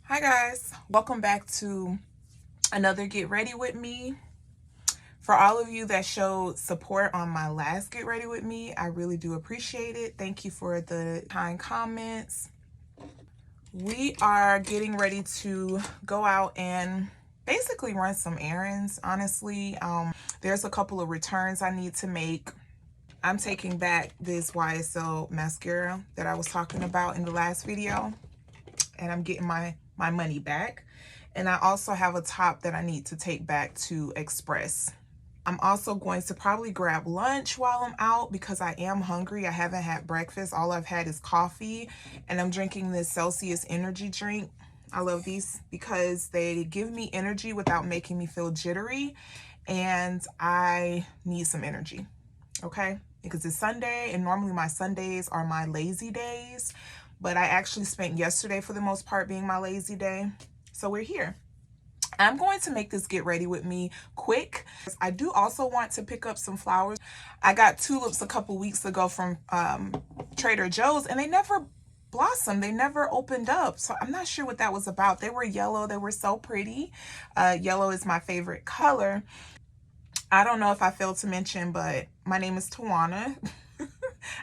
Hi guys, welcome back to another Get Ready With Me. For all of you that showed support on my last Get Ready With Me, I really do appreciate it. Thank you for the kind comments. We are getting ready to go out and basically run some errands, honestly. There's a couple of returns I need to make. I'm taking back this YSL mascara that I was talking about in the last video, and I'm getting my money back. And I also have a top that I need to take back to Express. I'm also going to probably grab lunch while I'm out because I am hungry. I haven't had breakfast. All I've had is coffee, and I'm drinking this Celsius energy drink. I love these because they give me energy without making me feel jittery, and I need some energy, okay? Because it's Sunday, and normally my Sundays are my lazy days, but I actually spent yesterday for the most part being my lazy day. So we're here. I'm going to make this Get Ready With Me quick. I do also want to pick up some flowers. I got tulips a couple weeks ago from Trader Joe's, and they never blossomed. They never opened up. So I'm not sure what that was about. They were yellow. They were so pretty. Yellow is my favorite color. I don't know if I failed to mention, but my name is Tawana.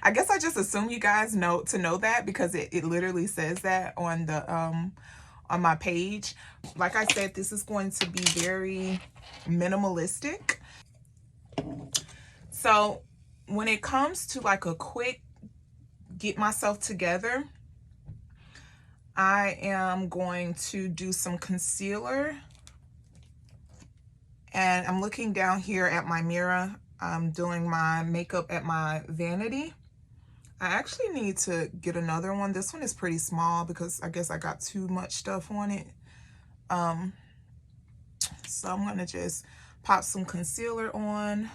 I guess I just assume you guys know that because it literally says that on the on my page. Like I said, this is going to be very minimalistic. So when it comes to like a quick get myself together, I am going to do some concealer. And I'm looking down here at my mirror. I'm doing my makeup at my vanity. I actually need to get another one. This one is pretty small because I guess I got too much stuff on it. So I'm gonna just pop some concealer on.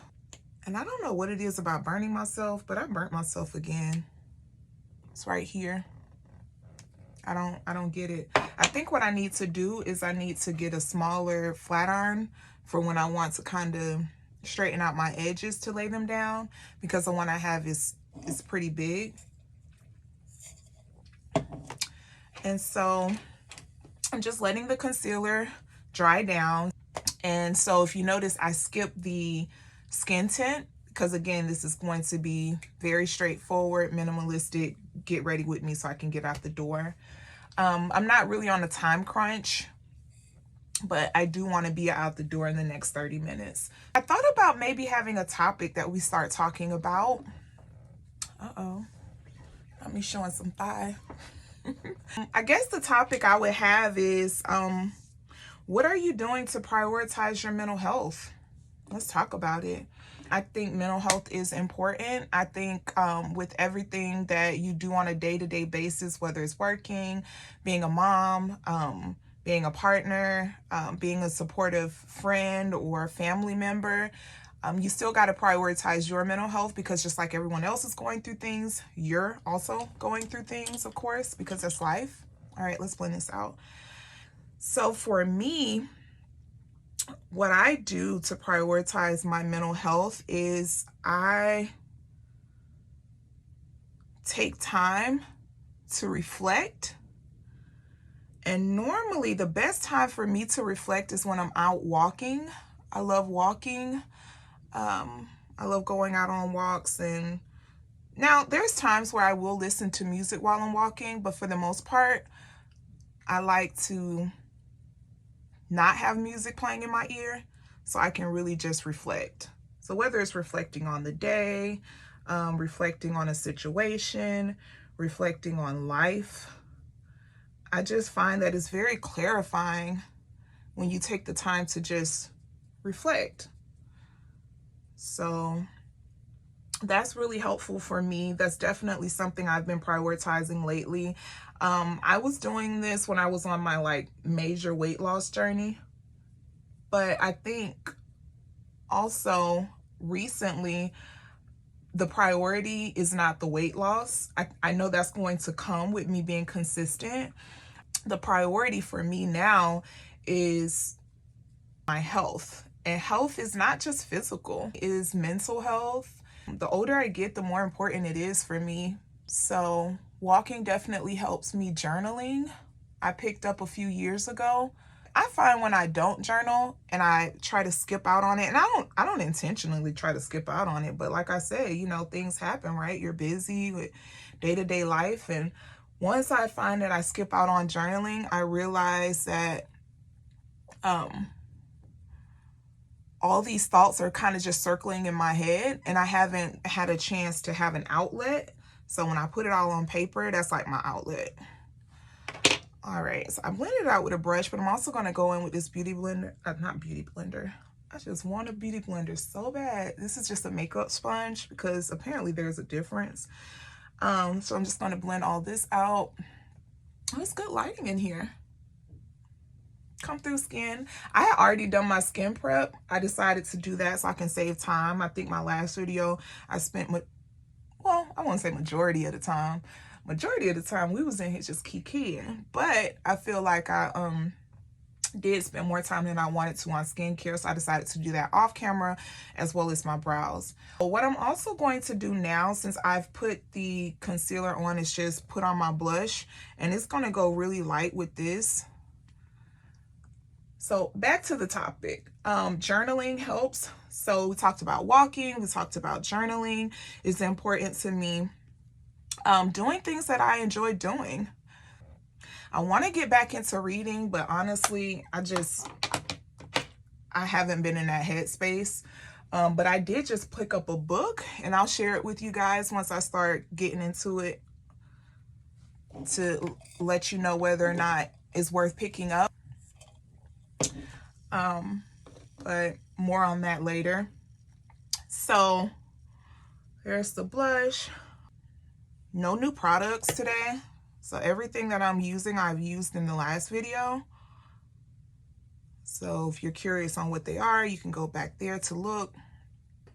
And I don't know what it is about burning myself, but I burnt myself again. It's right here. I don't get it. I think what I need to do is I need to get a smaller flat iron for when I want to kind of straighten out my edges to lay them down, because the one I have is pretty big. And so I'm just letting the concealer dry down. And so if you notice, I skipped the skin tint because again, this is going to be very straightforward, minimalistic, get ready with me so I can get out the door. I'm not really on a time crunch, but I do want to be out the door in the next 30 minutes. I thought about maybe having a topic that we start talking about. Got me showing some thigh. I guess the topic I would have is, what are you doing to prioritize your mental health? Let's talk about it. I think mental health is important. I think with everything that you do on a day-to-day basis, whether it's working, being a mom, being a partner, being a supportive friend or family member, you still got to prioritize your mental health, because just like everyone else is going through things, you're also going through things, of course, because that's life. All right, let's blend this out. So for me, what I do to prioritize my mental health is I take time to reflect. And normally the best time for me to reflect is when I'm out walking. I love walking. I love going out on walks. And now there's times where I will listen to music while I'm walking, but for the most part, I like to not have music playing in my ear so I can really just reflect. So whether it's reflecting on the day, reflecting on a situation, reflecting on life, I just find that it's very clarifying when you take the time to just reflect. So that's really helpful for me. That's definitely something I've been prioritizing lately. I was doing this when I was on my major weight loss journey, but I think also recently the priority is not the weight loss. I know that's going to come with me being consistent. The priority for me now is my health. And health is not just physical, it is mental health. The older I get, the more important it is for me. So walking definitely helps me. Journaling I picked up a few years ago. I find when I don't journal and I try to skip out on it, and I don't intentionally try to skip out on it, but like I said, you know, things happen, right? You're busy with day-to-day life, and once I find that I skip out on journaling, I realize that all these thoughts are kind of just circling in my head, and I haven't had a chance to have an outlet. So when I put it all on paper, that's like my outlet. All right, so I blended it out with a brush, but I'm also going to go in with this beauty blender. Not beauty blender. I just want a beauty blender so bad. This is just a makeup sponge because apparently there's a difference. So I'm just going to blend all this out. Oh, it's good lighting in here. Come through skin. I had already done my skin prep. I decided to do that so I can save time. I think my last video I spent, well, I won't say majority of the time. Majority of the time we was in here just kikiing, but I feel like I did spend more time than I wanted to on skincare, so I decided to do that off camera as well as my brows. But what I'm also going to do now, since I've put the concealer on, is just put on my blush, and it's going to go really light with this. So back to the topic. Journaling helps. So we talked about walking, we talked about journaling is important to me. Doing things that I enjoy doing. I want to get back into reading, but honestly, I haven't been in that headspace. But I did just pick up a book, and I'll share it with you guys once I start getting into it to let you know whether or not it's worth picking up. But more on that later. So there's the blush. No new products today. So everything that I'm using, I've used in the last video. So if you're curious on what they are, you can go back there to look.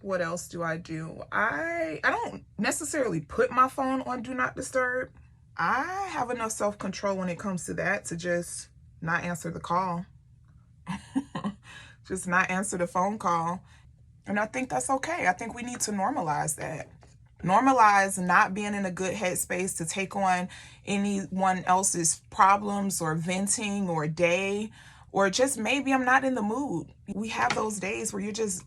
What else do? I don't necessarily put my phone on Do Not Disturb. I have enough self-control when it comes to that to just not answer the call. Just not answer the phone call. And I think that's okay. I think we need to normalize that. Normalize not being in a good headspace to take on anyone else's problems or venting or day, or just maybe I'm not in the mood. We have those days where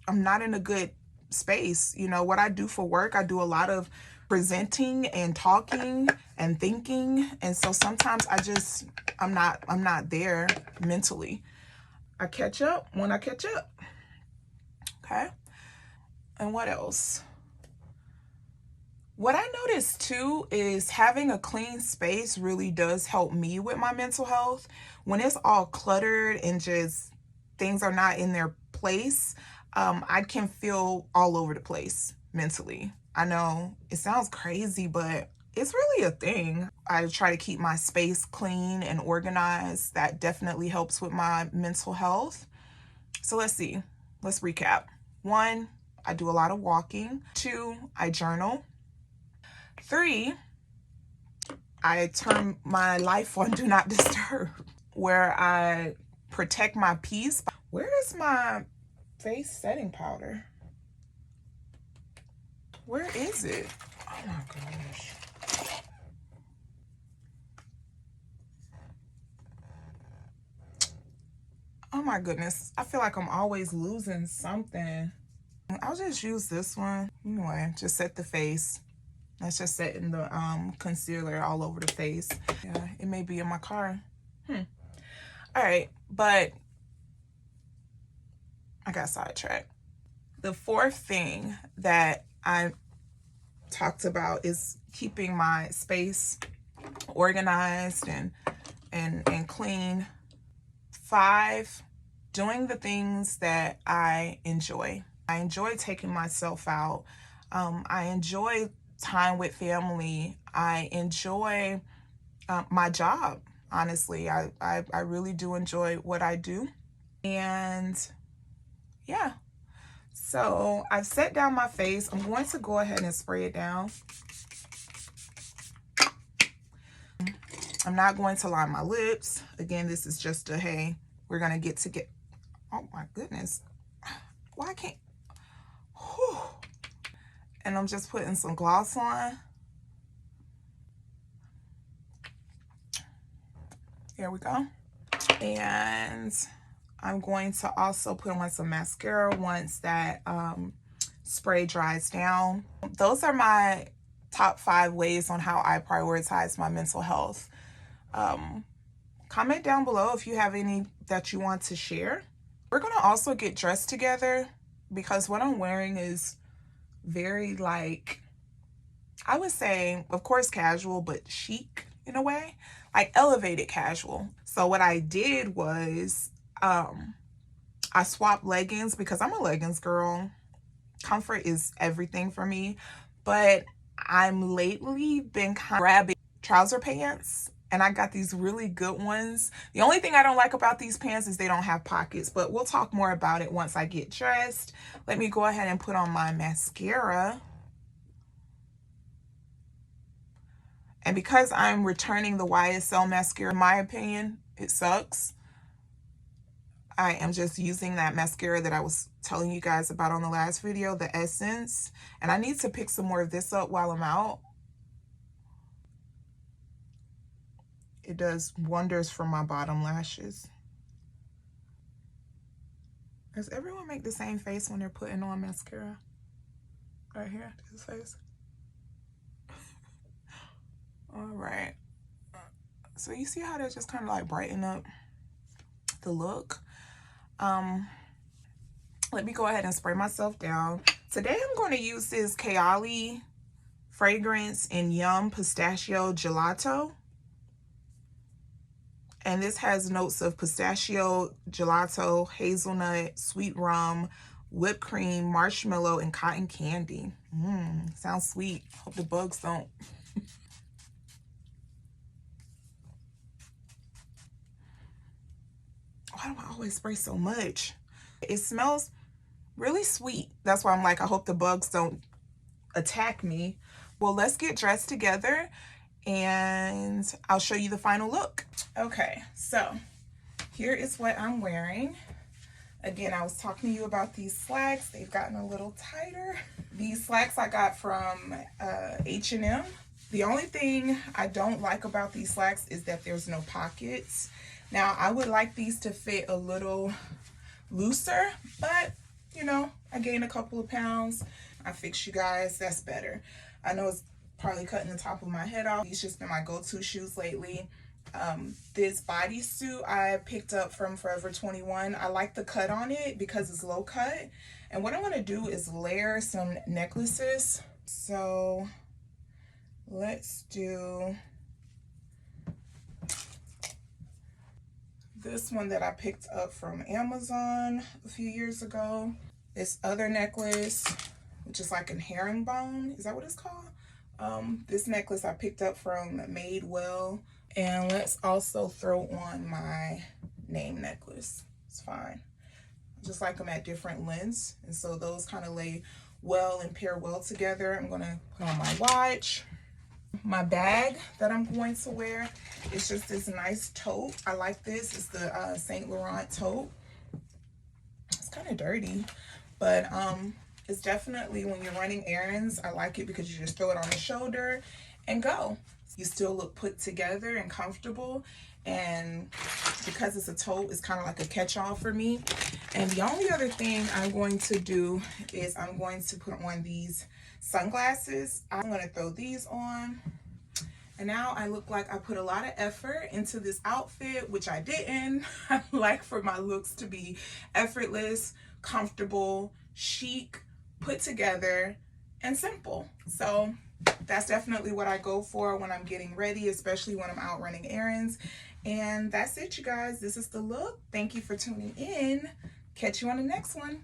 I'm not in a good space. You know, what I do for work, I do a lot of presenting and talking and thinking. And so sometimes I'm not there mentally. I catch up when I catch up. Okay. And what else? What I noticed too is having a clean space really does help me with my mental health. When it's all cluttered and just things are not in their place, I can feel all over the place mentally. I know it sounds crazy, but it's really a thing. I try to keep my space clean and organized. That definitely helps with my mental health. So let's see. Let's recap. 1, I do a lot of walking. 2, I journal. 3, I turn my life on Do Not Disturb, where I protect my peace. Where is my face setting powder? Where is it? Oh my gosh. Oh my goodness. I feel like I'm always losing something. I'll just use this one. Anyway, just set the face. That's just setting the concealer all over the face. Yeah, it may be in my car. All right, but I got sidetracked. The 4th thing that I talked about is keeping my space organized and clean. 5, doing the things that I enjoy. I enjoy taking myself out. I enjoy time with family. I enjoy my job. Honestly, I really do enjoy what I do. And yeah, so I've set down my face. I'm going to go ahead and spray it down. I'm not going to line my lips. Again, this is just a, hey, we're going to get, oh my goodness. Why can't, whew. And I'm just putting some gloss on. There we go. And I'm going to also put on some mascara once that spray dries down. Those are my top 5 ways on how I prioritize my mental health. Comment down below if you have any that you want to share. We're going to also get dressed together because what I'm wearing is very, like, I would say, of course, casual, but chic in a way, like elevated casual. So what I did was I swapped leggings because I'm a leggings girl. Comfort is everything for me, but I'm lately been kind of grabbing trouser pants, and I got these really good ones. The only thing I don't like about these pants is they don't have pockets, but we'll talk more about it once I get dressed. Let me go ahead and put on my mascara. And because I'm returning the YSL mascara, in my opinion, it sucks. I am just using that mascara that I was telling you guys about on the last video, the Essence. And I need to pick some more of this up while I'm out. It does wonders for my bottom lashes. Does everyone make the same face when they're putting on mascara? Right here, this face. All right. So you see how they just kind of like brighten up the look. Let me go ahead and spray myself down. Today I'm going to use this Kayali fragrance in Yum Pistachio Gelato. And this has notes of pistachio, gelato, hazelnut, sweet rum, whipped cream, marshmallow, and cotton candy. Sounds sweet. Hope the bugs don't. Why do I always spray so much? It smells really sweet. That's why I'm like, I hope the bugs don't attack me. Well, let's get dressed together and I'll show you the final look. Okay, so here is what I'm wearing. Again, I was talking to you about these slacks. They've gotten a little tighter. These slacks I got from H&M. The only thing I don't like about these slacks is that there's no pockets. Now, I would like these to fit a little looser, but you know, I gained a couple of pounds. I fixed you guys, that's better. I know it's probably cutting the top of my head off. These just been my go-to shoes lately. This bodysuit I picked up from Forever 21. I like the cut on it because it's low cut. And what I'm gonna do is layer some necklaces. So let's do this one that I picked up from Amazon a few years ago. This other necklace, which is like a herringbone. Is that what it's called? This necklace I picked up from Madewell. And let's also throw on my name necklace. It's fine. I just like them at different lengths. And so those kind of lay well and pair well together. I'm gonna put on my watch. My bag that I'm going to wear is just this nice tote. I like this. It's the Saint Laurent tote. It's kind of dirty, but it's definitely, when you're running errands, I like it because you just throw it on the shoulder and go. You still look put together and comfortable, and because it's a tote, it's kind of like a catch-all for me. And the only other thing I'm going to do is I'm going to put on these sunglasses. I'm going to throw these on, and now I look like I put a lot of effort into this outfit, which I didn't. I like for my looks to be effortless, comfortable, chic, put together, and simple. So that's definitely what I go for when I'm getting ready, especially when I'm out running errands. And that's it, you guys. This is the look. Thank you for tuning in. Catch you on the next one.